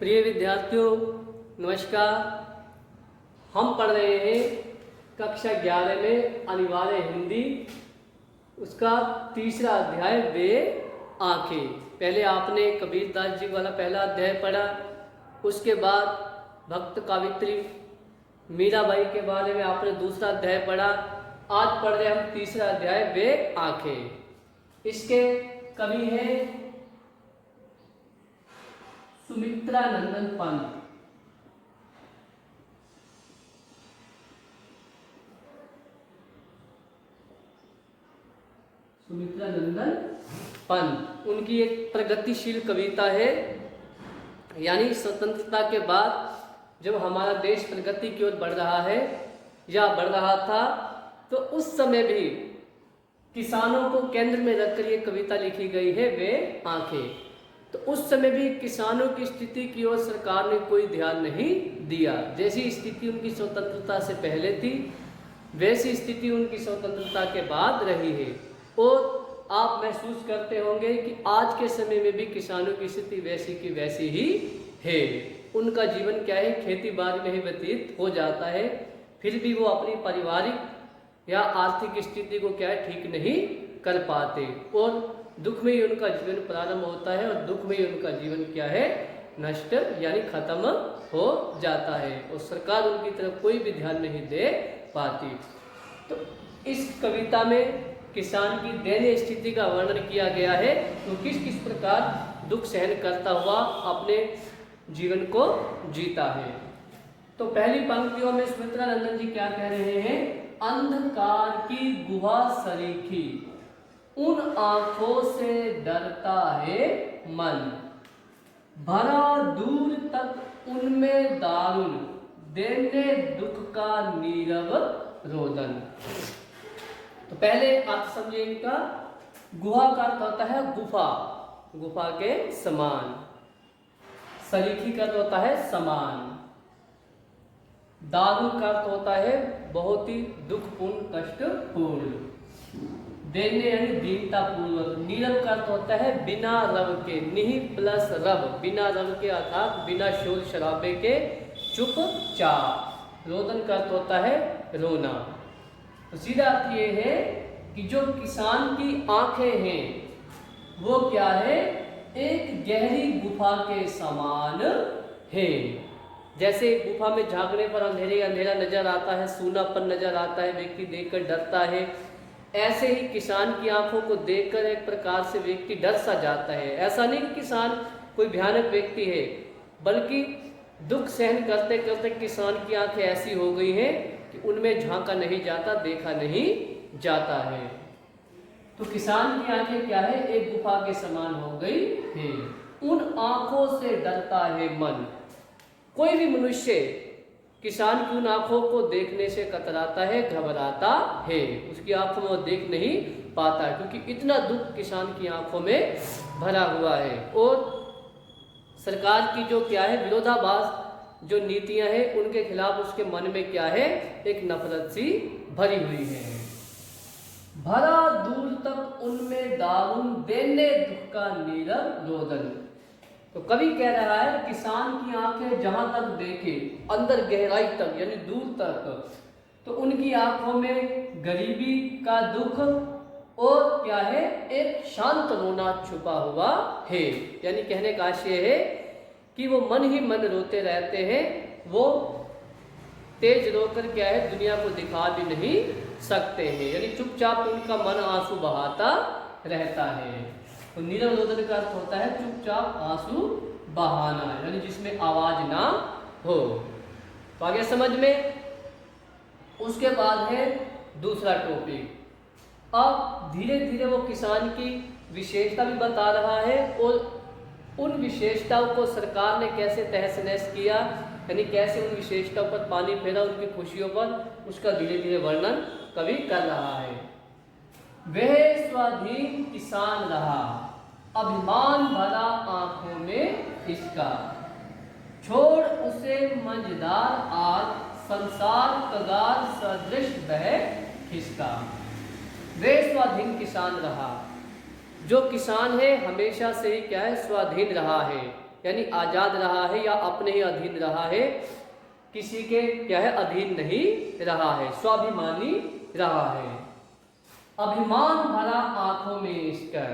प्रिय विद्यार्थियों नमस्कार। हम पढ़ रहे हैं कक्षा 11 में अनिवार्य हिंदी, उसका तीसरा अध्याय वे आंखें। पहले आपने कबीरदास जी वाला पहला अध्याय पढ़ा, उसके बाद भक्त कावित्री मीराबाई के बारे में आपने दूसरा अध्याय पढ़ा। आज पढ़ रहे हम तीसरा अध्याय वे आंखें। इसके कवि हैं सुमित्रानंदन पंत। सुमित्रानंदन पंत उनकी एक प्रगतिशील कविता है, यानी स्वतंत्रता के बाद जब हमारा देश प्रगति की ओर बढ़ रहा है या बढ़ रहा था, तो उस समय भी किसानों को केंद्र में रखकर ये कविता लिखी गई है वे आंखें। तो उस समय भी किसानों की स्थिति की ओर सरकार ने कोई ध्यान नहीं दिया। जैसी स्थिति उनकी स्वतंत्रता से पहले थी, वैसी स्थिति उनकी स्वतंत्रता के बाद रही है। और आप महसूस करते होंगे कि आज के समय में भी किसानों की स्थिति वैसी की वैसी ही है। उनका जीवन क्या है, खेती बाड़ी में ही व्यतीत हो जाता है, फिर भी वो अपनी पारिवारिक या आर्थिक स्थिति को क्या है ठीक नहीं कर पाते, और दुख में ही उनका जीवन प्रारंभ होता है और दुख में ही उनका जीवन क्या है, नष्ट यानी खत्म हो जाता है, और सरकार उनकी तरफ कोई भी ध्यान नहीं दे पाती। तो इस कविता में किसान की दयनीय स्थिति का वर्णन किया गया है, तो किस किस प्रकार दुख सहन करता हुआ अपने जीवन को जीता है। तो पहली पंक्तियों में सुमित्रानंदन जी क्या कह रहे हैं, अंधकार की गुहा सरीखी उन आंखों से डरता है मन, भरा दूर तक उनमें दारुण देने दुख का नीरव रोदन। तो पहले अर्थ समझिए इनका। गुहा का अर्थ होता है गुफा, गुफा के समान। सरीखी का अर्थ होता है समान। दारुण का अर्थ होता है बहुत ही दुखपूर्ण, कष्टपूर्ण। देने यानी दीनता पूर्वक। नीरव का अर्थ होता है बिना रव के, निहि प्लस रव, बिना रव के अर्थात बिना शोर शराबे के, चुपचाप। रोदन का अर्थ होता है रोना। तो सीधा अर्थ ये है कि जो किसान की आंखें हैं वो क्या है, एक गहरी गुफा के समान है। जैसे गुफा में झांकने पर अंधेरे अंधेरा नजर आता है, सूनापन नजर आता है, व्यक्ति देखकर डरता है, ऐसे ही किसान की आंखों को देखकर एक प्रकार से व्यक्ति डर सा जाता है। ऐसा नहीं कि किसान कोई भयानक व्यक्ति है, बल्कि दुख सहन करते करते किसान की आंखें ऐसी हो गई हैं कि उनमें झांका नहीं जाता, देखा नहीं जाता है। तो किसान की आंखें क्या है, एक गुफा के समान हो गई है। उन आंखों से डरता है मन। कोई भी मनुष्य किसान की उन आंखों को देखने से कतराता है, घबराता है, उसकी आंखों में वो देख नहीं पाता, क्योंकि इतना दुख किसान की आंखों में भरा हुआ है। और सरकार की जो क्या है विरोधाभास जो नीतियां हैं, उनके खिलाफ उसके मन में क्या है, एक नफरत सी भरी हुई है। भरा दूर तक उनमें दारुण देने दुख का नीरव रोदन। तो कवि कह रहा है किसान की आंखें जहां तक देखे, अंदर गहराई तक यानी दूर तक, तो उनकी आंखों में गरीबी का दुख और क्या है, एक शांत रोना छुपा हुआ है। यानी कहने का आशय है कि वो मन ही मन रोते रहते हैं, वो तेज रोकर क्या है दुनिया को दिखा भी नहीं सकते हैं, यानी चुपचाप उनका मन आंसू बहाता रहता है। तो नीरव रोदन का अर्थ होता है चुपचाप आंसू बहाना, यानी जिसमें आवाज ना हो। तो आगे समझ में। उसके बाद है दूसरा टॉपिक। अब धीरे धीरे वो किसान की विशेषता भी बता रहा है, और उन विशेषताओं को सरकार ने कैसे तहस नहस किया, यानी कैसे उन विशेषताओं पर पानी फेरा उनकी खुशियों पर, उसका धीरे धीरे वर्णन कवि कर रहा है। वह स्वाधीन किसान रहा, अभिमान भरा आंखों में इसका, छोड़ उसे मंझदार आग, संसार कगार सदृश बह खिसका। वे स्वाधीन किसान रहा, जो किसान है हमेशा से ही क्या है, स्वाधीन रहा है, यानी आजाद रहा है या अपने ही अधीन रहा है, किसी के क्या है अधीन नहीं रहा है, स्वाभिमानी रहा है। अभिमान भरा आंखों में इसका,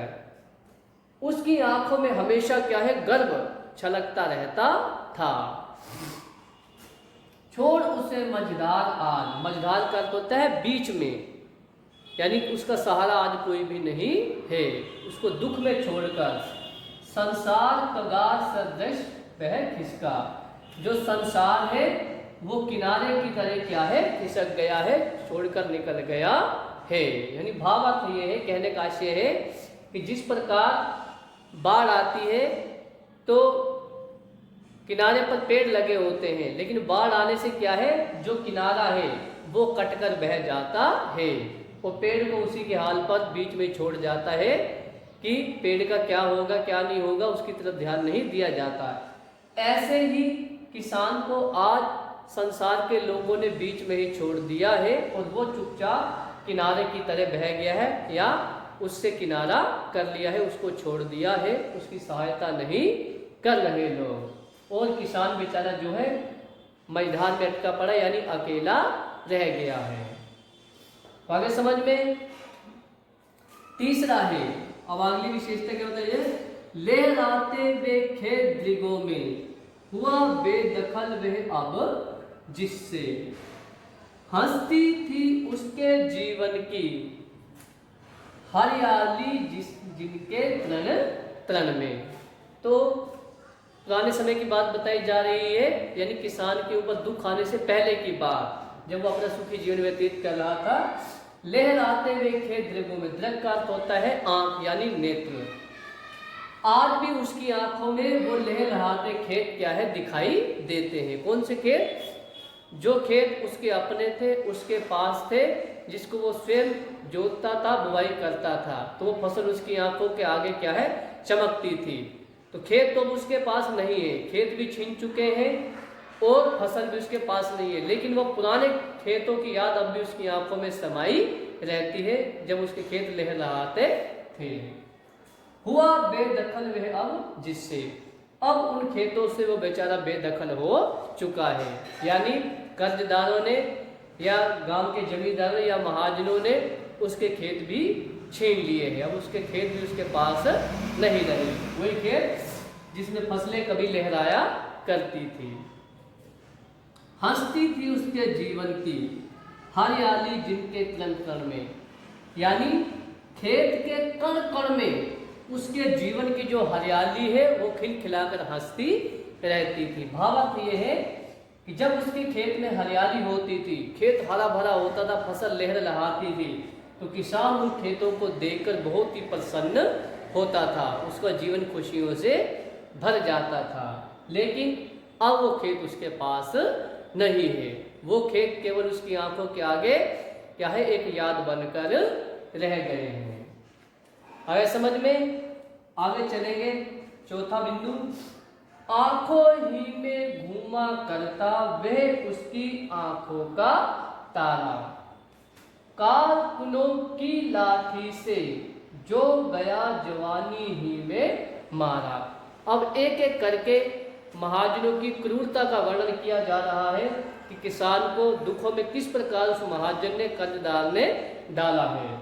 उसकी आंखों में हमेशा क्या है, गर्व छलकता रहता था। छोड़ उसे मझधार आज, मझधार का अर्थ होता है बीच में, यानी उसका सहारा आज कोई भी नहीं है, उसको दुख में छोड़कर। संसार कगार सदृश वह खिसका, जो संसार है वो किनारे की तरह क्या है, खिसक गया है, छोड़कर निकल गया है। यानी भावार्थ ये है, कहने का आशय है कि जिस प्रकार बाढ़ आती है तो किनारे पर पेड़ लगे होते हैं, लेकिन बाढ़ आने से क्या है, जो किनारा है वो कटकर बह जाता है, वो पेड़ को उसी के हाल पर बीच में छोड़ जाता है कि पेड़ का क्या होगा क्या नहीं होगा उसकी तरफ ध्यान नहीं दिया जाता। ऐसे ही किसान को आज संसार के लोगों ने बीच में ही छोड़ दिया है और वो चुपचाप किनारे की तरह बह गया है या उससे किनारा कर लिया है, उसको छोड़ दिया है, उसकी सहायता नहीं कर रहे लोग। और किसान बेचारा जो है मझधार में अटका पड़ा, यानी अकेला रह गया है। आगे समझ में। तीसरा है, अब अगली विशेषता क्या होता है, लहराते वे खेत दृगों में हुआ बेदखल वह अब जिससे हंसती थी उसके जीवन की हरियाली जिनके तृण तृण में। तो पुराने समय की बात बताई जा रही है, यानी किसान के ऊपर दुख आने से पहले की बात, जब वो अपना सुखी जीवन व्यतीत कर रहा था। लहराते हुए खेत दृगों में, दृग का अर्थ होता है आंख यानी नेत्र। आज भी उसकी आंखों में वो लहराते खेत क्या है, दिखाई देते हैं। कौन से खेत, जो खेत उसके अपने थे, उसके पास थे, जिसको वो स्वयं जोतता था, बुवाई करता था, तो वो फसल उसकी आंखों के आगे क्या है, चमकती थी। तो खेत तो उसके पास नहीं है, खेत भी छीन चुके हैं और फसल भी उसके पास नहीं है, लेकिन वो पुराने खेतों की याद अब भी उसकी आंखों में समाई रहती है, जब उसके खेत लहराते थे। हुआ बेदखल वह अब जिससे, अब उन खेतों से वो बेचारा बेदखल हो चुका है, यानी कर्जदारों ने या गांव के जमींदारों या महाजनों ने उसके खेत भी छीन लिए हैं। अब उसके खेत भी उसके पास नहीं रहे, वही खेत जिसमें फसलें कभी लहराया करती थी। हंसती थी उसके जीवन की हरियाली जिनके कण कण में, यानी खेत के कण कण में उसके जीवन की जो हरियाली है वो खिलखिलाकर हंसती रहती थी। भावार्थ ये है कि जब उसके खेत में हरियाली होती थी, खेत हरा भरा होता था, फसल लहर लहाती थी, तो किसान उन खेतों को देखकर बहुत ही प्रसन्न होता था, उसका जीवन खुशियों से भर जाता था। लेकिन अब वो खेत उसके पास नहीं है, वो खेत केवल उसकी आंखों के आगे क्या है, एक याद बनकर रह गए हैं। आगे समझ में, आगे चलेंगे। चौथा बिंदु, आंखों ही में घूमा करता वह उसकी आंखों का तारा, कारकुनों की लाठी से जो गया जवानी ही में मारा। अब एक एक करके महाजनों की क्रूरता का वर्णन किया जा रहा है कि किसान को दुखों में किस प्रकार उस महाजन ने, कर्जदार ने डाला है।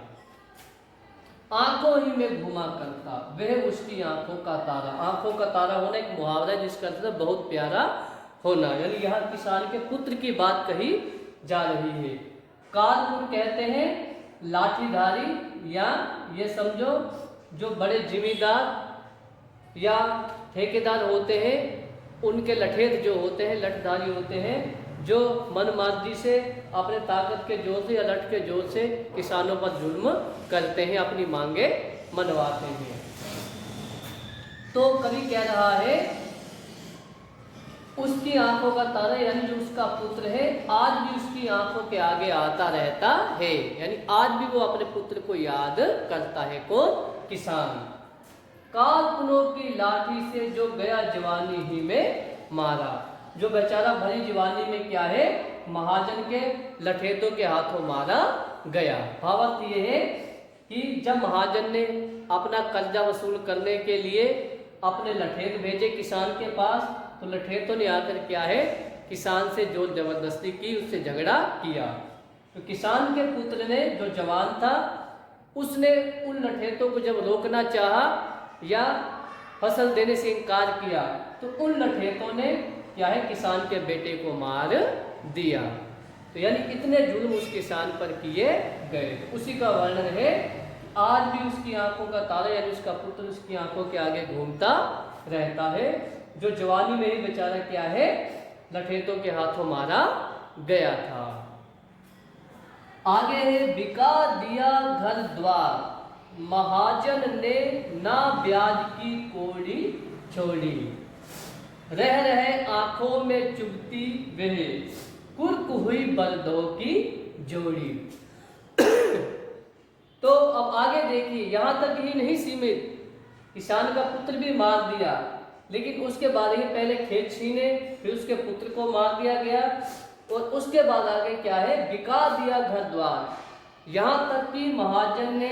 आंखों ही में घुमा करता वह उसकी आंखों का तारा, आंखों का तारा होना एक मुहावरा है जिसका अर्थ है बहुत प्यारा होना, यानी यहाँ किसान के पुत्र की बात कही जा रही है। कारकुन कहते हैं लाठीधारी, या ये समझो जो बड़े जिम्मेदार या ठेकेदार होते हैं, उनके लठेत जो होते हैं, लठधारी होते हैं, जो मनमर्जी से अपने ताकत के जोर से या लठ के जोर से किसानों पर जुल्म करते हैं, अपनी मांगे मनवाते हैं। तो कवि कह रहा है उसकी आंखों का तारा, यानी जो उसका पुत्र है, आज भी उसकी आंखों के आगे आता रहता है, यानी आज भी वो अपने पुत्र को याद करता है। कौन? किसान। कारकुनों की लाठी से जो गया जवानी ही में मारा, जो बेचारा भरी जवानी में क्या है, महाजन के लठेतों के हाथों मारा गया। भावार्थ ये है कि जब महाजन ने अपना कर्जा वसूल करने के लिए अपने लठेत भेजे किसान के पास, तो लठेतों ने आकर क्या है किसान से जोर जबरदस्ती की, उससे झगड़ा किया। तो किसान के पुत्र ने जो जवान था उसने उन लठेतों को जब रोकना चाहा या फसल देने से इनकार किया तो उन लठेतों ने क्या है किसान के बेटे को मार दिया। तो यानी इतने जुल्म उस किसान पर किए गए। तो उसी का वर्णन है, आज भी उसकी आंखों का तारा यानी उसका पुत्र उसकी आंखों के आगे घूमता रहता है, जो जवानी में ही बेचारा क्या है लठेतों के हाथों मारा गया था। आगे है, बिका दिया घर द्वार, महाजन ने ना ब्याज की कौड़ी छोड़ी, रह रहे आंखों में चुभती वह, कुर्क हुई बलदों की जोड़ी। तो अब आगे देखिए, यहां तक ही नहीं सीमित, किसान का पुत्र भी मार दिया, लेकिन उसके बाद ही पहले खेत छीने, फिर उसके पुत्र को मार दिया गया, और उसके बाद आगे क्या है, बिका दिया घर द्वार, यहां तक कि महाजन ने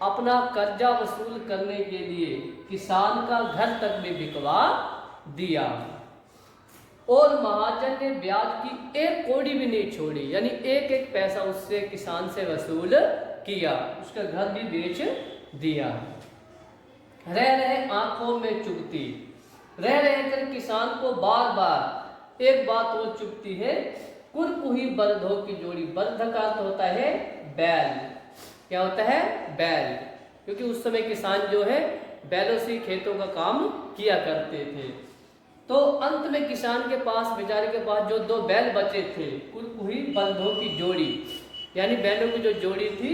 अपना कर्जा वसूल करने के लिए किसान का घर तक भी बिकवा दिया, और महाजन ने ब्याज की एक कौड़ी भी नहीं छोड़ी, यानी एक एक पैसा उससे किसान से वसूल किया, उसका घर भी बेच दिया। रह रहे आंखों में चुभती, रह रहकर किसान को बार बार एक बात और चुभती है, कुर्क हुई बलदों की जोड़ी। बलद का अर्थ होता है बैल, क्या होता है बैल, क्योंकि उस समय किसान जो है बैलों से खेतों का काम किया करते थे। तो अंत में किसान के पास, बेचारे के पास जो दो बैल बचे थे, कुर्क हुई बलदों की जोड़ी, यानी बैलों की जो जोड़ी थी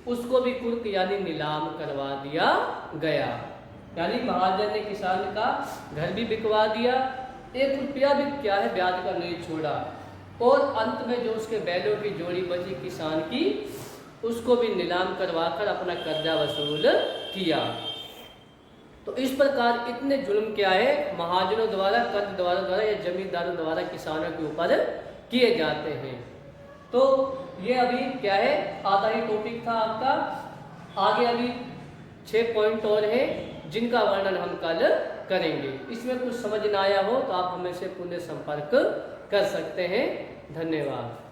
उसको भी कुर्क यानी नीलाम करवा दिया गया, यानी महाजन ने किसान का घर भी बिकवा दिया, 1 रुपया भी क्या है ब्याज का नहीं छोड़ा, और अंत में जो उसके बैलों की जोड़ी बची किसान की उसको भी नीलाम करवाकर अपना कर्जा वसूल किया। तो इस प्रकार इतने जुल्म क्या है महाजनों द्वारा, कर्जदारों द्वारा या जमींदारों द्वारा किसानों के ऊपर किए जाते हैं। तो ये अभी क्या है आधा ही टॉपिक था आपका, आगे अभी 6 पॉइंट और हैं जिनका वर्णन हम कल करेंगे। इसमें कुछ समझ ना आया हो तो आप हमें से पुनः संपर्क कर सकते हैं। धन्यवाद।